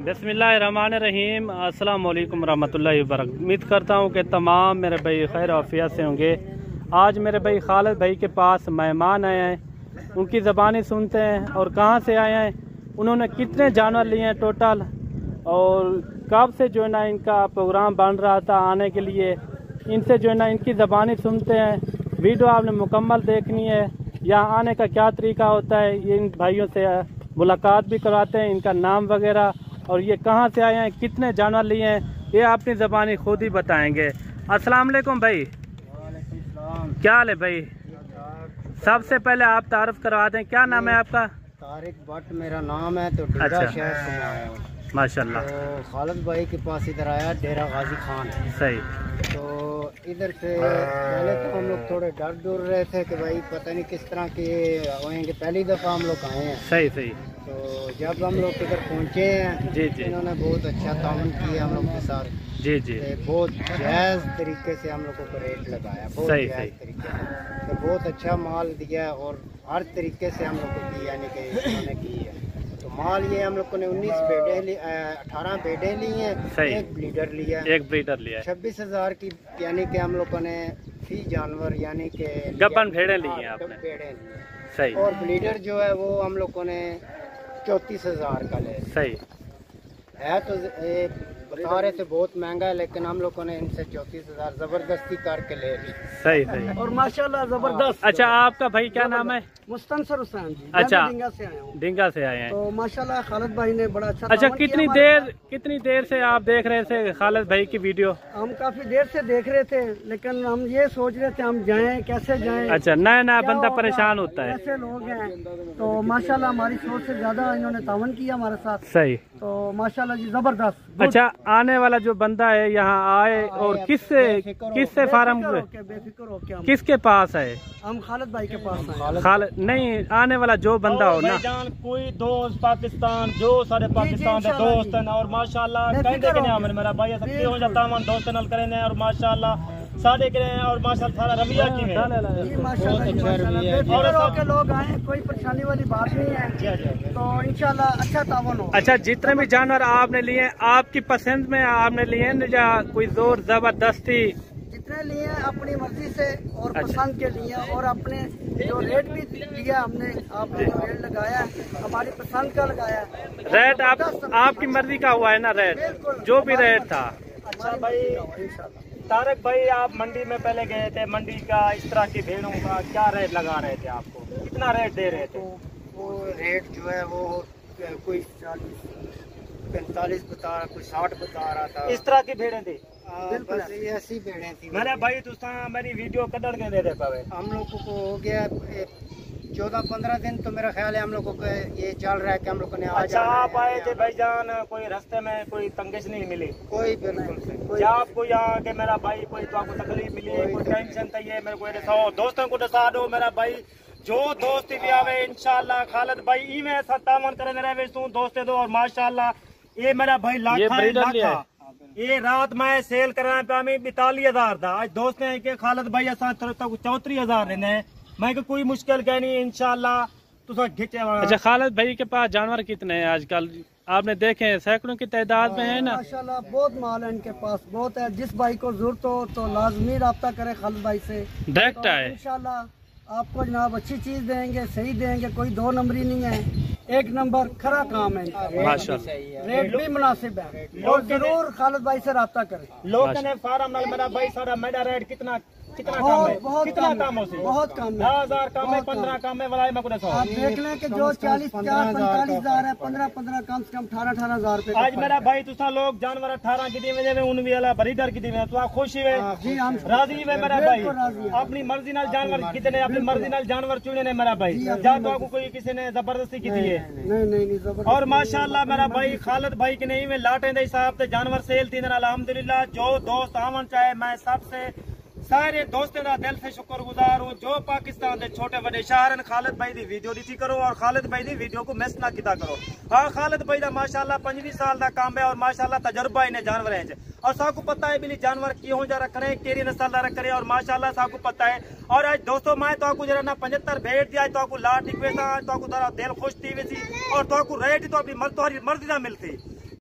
बिस्मिल्लाहिर्रहमानिर्रहीम। अस्सलाम वालेकुम रहमतुल्लाहि व बरकातहू। उम्मीद करता हूँ कि तमाम मेरे भाई खैर आफियत से होंगे। आज मेरे भाई खालिद भाई के पास मेहमान आए हैं, उनकी ज़बानी सुनते हैं और कहाँ से आए हैं, उन्होंने कितने जानवर लिए हैं टोटल, और कब से जो है ना इनका प्रोग्राम बन रहा था आने के लिए। इनसे जो है ना इनकी ज़बानी सुनते हैं। वीडियो आपने मुकम्मल देखनी है, यहाँ आने का क्या तरीका होता है, ये इन भाइयों से मुलाकात भी कराते हैं, इनका नाम वगैरह और ये कहाँ से आए हैं, कितने जानवर लिए हैं, ये अपनी ज़बानी खुद ही बताएंगे। अस्सलाम वालेकुम भाई। क्या हाल है भाई? सबसे पहले आप तारुफ करवा दें, क्या नाम है आपका? तारिक भट्ट मेरा नाम है। तो डेरा अच्छा। शहर से आया हूँ माशाल्लाह। तो खालिद भाई के पास इधर आया, डेरा गाजी खान। सही। तो इधर से पहले तो हम लोग थोड़े डर रहे थे कि भाई पता नहीं किस तरह के होंगे, पहली दफ़ा हम लोग आए हैं। सही सही। तो जब हम लोग इधर पहुँचे हैं, जी जी, इन्होंने बहुत अच्छा ताउन किया हम लोग के साथ। जी जी, बहुत जायज़ तरीके से हम लोग को रेट लगाया, बहुत सही जायज़ सही। तरीके से। तो बहुत अच्छा माल दिया और हर तरीके से हम लोग को दिया, यानी कि उन्होंने की है। तो माल ये हम लोग ने 18 बेडे लिए हैं, सही। एक ब्लीडर लिया, एक ब्रीडर लिया है। 26,000 की, यानी कि हम लोगों ने फी जानवर यानी कि गब्बन भेड़े ली हैं आपने? भेड़े लिए। सही। और ब्लीडर जो है वो हम लोगों ने 34,000 का ले। सही है तो बता रहे थे बहुत महंगा है, लेकिन हम लोगों ने इनसे 34,000 जबरदस्ती करके ले ली। सही सही। और माशाल्लाह जबरदस्त। अच्छा, आपका भाई क्या नाम है? मुस्तनसर हुसैन जी। अच्छा, मैं डिंगा से आया हूँ। डिंगा से आए हैं। तो माशाल्लाह खालिद भाई ने बड़ा अच्छा। अच्छा, कितनी देर से आप देख रहे थे खालिद भाई की वीडियो? हम काफी देर से देख रहे थे, लेकिन हम ये सोच रहे थे हम जाएं कैसे जाएं। अच्छा, नया बंदा परेशान होता है। ऐसे लोग हैं तो माशाल्लाह हमारी सोच से ज्यादा इन्होंने तावन किया हमारे साथ। सही। तो माशाल्लाह जी जबरदस्त। अच्छा, आने वाला जो बंदा है यहाँ आए और किससे फार्म बेफिक्र हो के किसके पास है? हम खालिद भाई के पास हैं। खालिद नहीं, आने वाला जो बंदा हो ना, कोई दोस्त पाकिस्तान जो सारे पाकिस्तान के दोस्त हैं और माशाल्लाह कहते कि नहीं मेरा भाई सकते हो जाता मन दोस्त नल करें और माशाल्लाह सारे करें और माशाल्लाह सारा रवैया की है। और के लोग आए, कोई परेशानी वाली बात नहीं है। तो इंशाल्लाह अच्छा तावन हो। अच्छा, जितने भी जानवर आपने लिए आपकी पसंद में आपने लिए या कोई जोर जबरदस्ती? जितने लिए अपनी मर्जी से और अच्छा। पसंद के लिए, और अपने जो रेट भी लिया हमने, आपने जो रेट लगाया हमारी पसंद का लगाया। रेट आपकी मर्जी का हुआ है ना रेट, जो भी रेट था। अच्छा भाई तारक भाई, आप मंडी में पहले गए थे, मंडी का इस तरह की भेड़ों का क्या रेट लगा रहे थे? आपको कितना रेट दे रहे थे? वो रेट जो है वो कोई 45 बता रहा, कोई 60 बता रहा था। इस तरह की भेड़ें थी? बिल्कुल ऐसी भेड़ें थी। मेरे भाई तुसा मेरी वीडियो कदर के दे दे पावे। हम लोगों को हो गया 14-15 दिन, तो मेरा ख्याल है हम लोगों को ये चल रहा है कि हम लोगों ने अच्छा, आप आए थे भाईजान, कोई रास्ते में कोई तंगिश नहीं मिली? कोई बिल्कुल या आपको यहाँ के मेरा भाई कोई तो आपको तकलीफ मिली, कोई टेंशन था? ये मेरे को दसाओ, दोस्तों को दसा दो मेरा भाई, जो दोस्त भी आवे इंशाल्लाह खालिद भाई ई में सत्तावन करे रहे दोस्त दो। और माशाल्लाह ये मेरा भाई लाखा ये रात में सेल कराने पे हमें 42,000 था। आज दोस्त हैं कि खालिद भाई असा 34,000 लेने हैं। मैं कोई मुश्किल कह नहीं इंशाल्लाह तुसा खिंचे। अच्छा, खालिद भाई के पास जानवर कितने हैं आजकल? आपने देखे सैकड़ों की तादाद में है ना? माशाल्लाह बहुत माल है इनके पास, बहुत है। जिस भाई को जरूरत हो तो लाजमी रब्ता करे खालिद भाई से, डायरेक्ट है। इंशाल्लाह आपको जनाब अच्छी चीज देंगे, सही देंगे, कोई 2 नंबरी नहीं है। 1 नंबर खरा काम है इनका। माशाल्लाह, रेट भी मुनासिब है और जरूर खालिद भाई से रब्ता करें। लोग ने फार्म मेरा भाई सारा मेरा रेट कितना कम है? कितना कम हो? बहुत कम है। 10,000 कम है, 15 कम है वाला। आप देख लें कि जो 40-45,000 है, 15 कम से कम 18,000 रुपए। आज मेरा भाई तुसा लोग जानवर 18 की दी उन भी वाला बरीडर की दी तो आप खुशी है? जी हम राजी है मेरा भाई। अपनी मर्जी नाल जानवर कितने अपनी मर्जी नाल जानवर चुने ने मेरा भाई, या तो आपको कोई किसी ने जबरदस्ती की दी है? नहीं। और माशाल्लाह मेरा भाई खालिद भाई के नहीं में लाटे दे हिसाब से जानवर सेल थी। अल्हम्दुलिल्लाह जो दोस्त आवन चाहे, मैं सबसे सारे दोस्तों का दिल से शुक्रगुजार हूँ जो पाकिस्तान के छोटे बड़े शहर खालिद भाई की वीडियो दी करो और खालिद भाई की वीडियो को मिस ना किया करो। हाँ, खालिद भाई का माशाल्लाह 25 साल का काम है और माशाल्लाह तजर्बा इन्हें जानवर है और साकू पता है बिली जानवर क्यों जा रख रहे, केरी नस्ल का रख रहे और माशाल्लाह साकू पता है। और आज दोस्तों मैं तो जरा ना 75 भेड़ दिया तो लाट निकले तो दिल खुश थी वैसी और तो रेट तो अपनी मर्जी ना मिलती।